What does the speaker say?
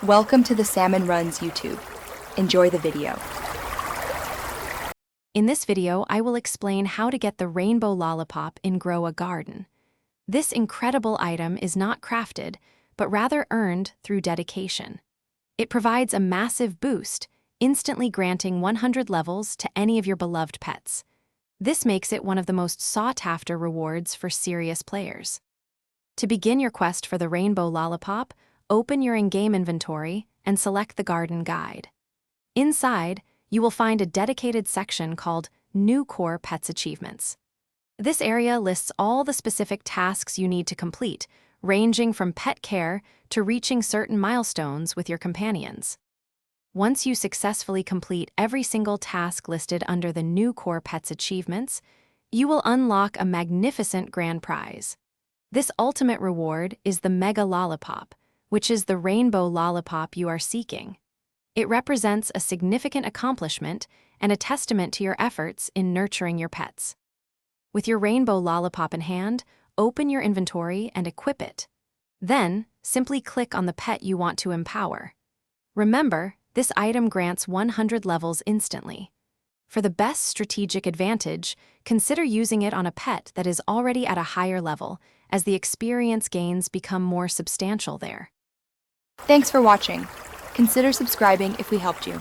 Welcome to the Salmon Runs YouTube. Enjoy the video. In this video, I will explain how to get the rainbow lollipop in Grow a Garden. This incredible item is not crafted, but rather earned through dedication. It provides a massive boost, instantly granting 100 levels to any of your beloved pets. This makes it one of the most sought-after rewards for serious players. To begin your quest for the rainbow lollipop, open your in-game inventory and select the Garden Guide. Inside, you will find a dedicated section called New Core Pets Achievements. This area lists all the specific tasks you need to complete, ranging from pet care to reaching certain milestones with your companions. Once you successfully complete every single task listed under the New Core Pets Achievements, you will unlock a magnificent grand prize. This ultimate reward is the Mega Lollipop, which is the rainbow lollipop you are seeking. It represents a significant accomplishment and a testament to your efforts in nurturing your pets. With your rainbow lollipop in hand, open your inventory and equip it. Then, simply click on the pet you want to empower. Remember, this item grants 100 levels instantly. For the best strategic advantage, consider using it on a pet that is already at a higher level, as the experience gains become more substantial there. Thanks for watching. Consider subscribing if we helped you.